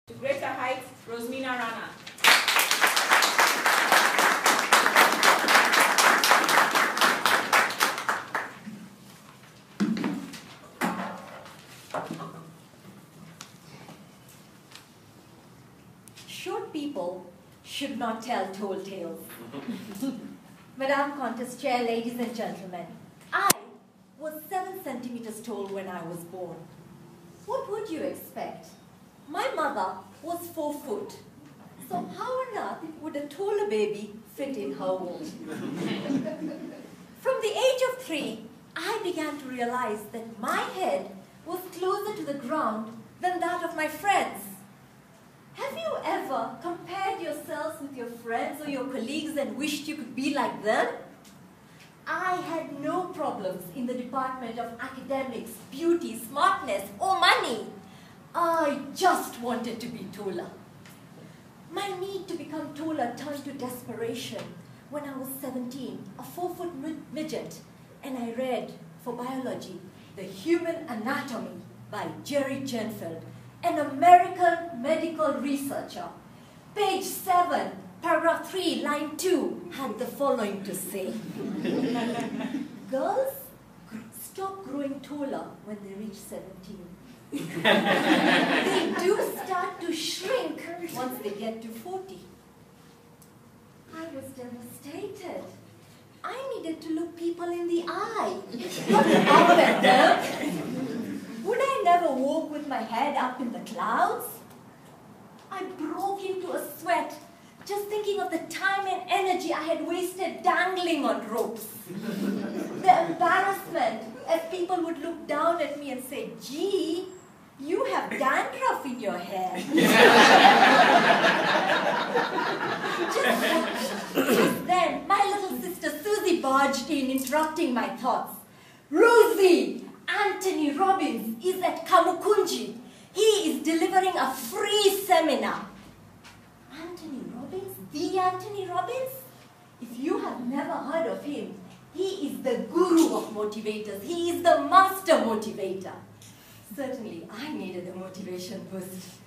To greater heights, Rozy Rana. Short people should not tell tall tales. Madam Contest Chair, ladies and gentlemen, I was 7 centimeters tall when I was born. What would you expect? My mother was 4 foot. So how on earth would a taller baby fit in her womb? From the age of 3, I began to realize that my head was closer to the ground than that of my friends. Have you ever compared yourselves with your friends or your colleagues and wished you could be like them? I had no problems in the department of academics, beauty, smartness, or money. I just wanted to be taller. My need to become taller turned to desperation when I was 17, a 4-foot midget, and I read, for biology, The Human Anatomy by Jerry Genfeld, an American medical researcher. Page 7, paragraph 3, line 2, had the following to say. Girls stop growing taller when they reach 17. They do start to shrink once they get to 40. I was devastated. I needed to look people in the eye, not up at them. Would I never walk with my head up in the clouds? I broke into a sweat just thinking of the time and energy I had wasted dangling on ropes. The embarrassment as people would look down at me and say, "Gee, you have dandruff in your hair." Just then, my little sister Susie barged in, interrupting my thoughts. "Rozy, Anthony Robbins is at Kamukunji. He is delivering a free seminar." Anthony Robbins? The Anthony Robbins? If you have never heard of him, he is the guru of motivators. He is the master motivator. Certainly, I needed a motivation boost.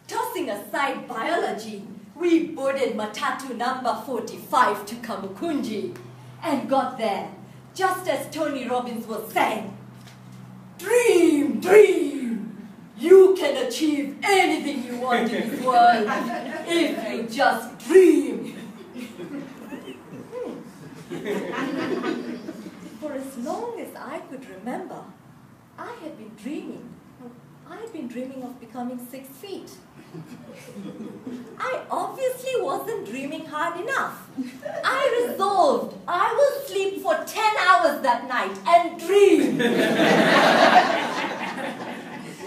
Tossing aside biology, we boarded Matatu number 45 to Kamukunji and got there just as Tony Robbins was saying, "Dream, dream! You can achieve anything you want in this world if you just dream." For as long as I could remember, I had been dreaming. I'd been dreaming of becoming 6 feet. I obviously wasn't dreaming hard enough. I resolved I will sleep for 10 hours that night and dream.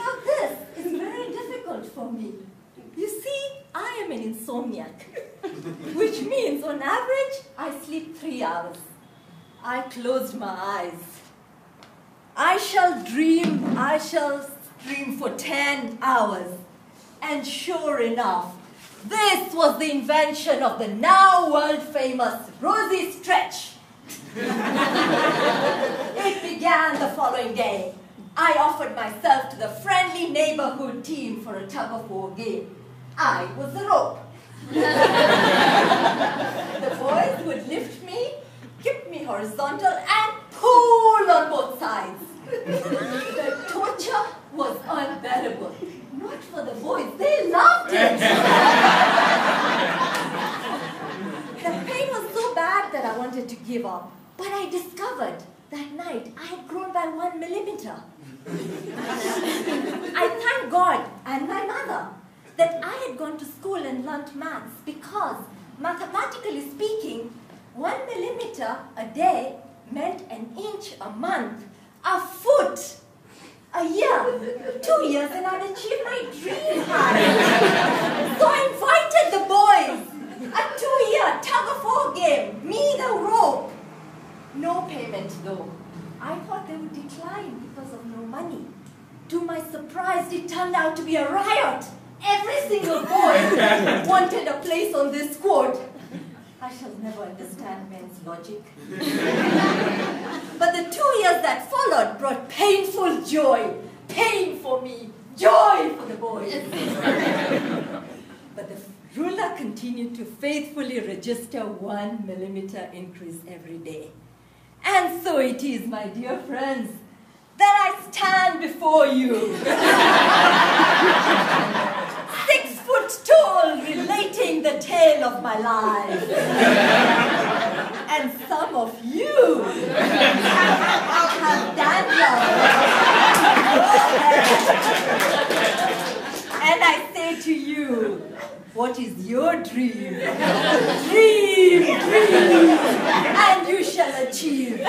Now this is very difficult for me. You see, I am an insomniac, which means on average I sleep 3 hours. I closed my eyes. I shall dream for 10 hours. And sure enough, this was the invention of the now world-famous Rozy Stretch. It began the following day. I offered myself to the friendly neighborhood team for a tug-of-war game. I was the rope. The boys would lift me, keep me horizontal, and pull on both sides. The torture was unbearable. Not for the boys, they loved it. The pain was so bad that I wanted to give up. But I discovered that night I had grown by 1 millimeter. I thank God and my mother that I had gone to school and learnt maths because, mathematically speaking, 1 millimeter a day meant an inch a month, a foot a year, 2 years, and I'd achieved my dream high. So I invited the boys. A 2-year tug-of-war game, me the rope. No payment though. I thought they would decline because of no money. To my surprise, it turned out to be a riot. Every single boy wanted a place on this squad. I shall never understand men's logic. But the 2 years that followed brought painful joy. Pain for me, joy for the boys. continue to faithfully register 1 millimeter increase every day. And so it is, my dear friends, that I stand before you. 6 foot tall, relating the tale of my life. And some of you have dandruff. And I say to you, what is your dream? Dream, dream, and you shall achieve.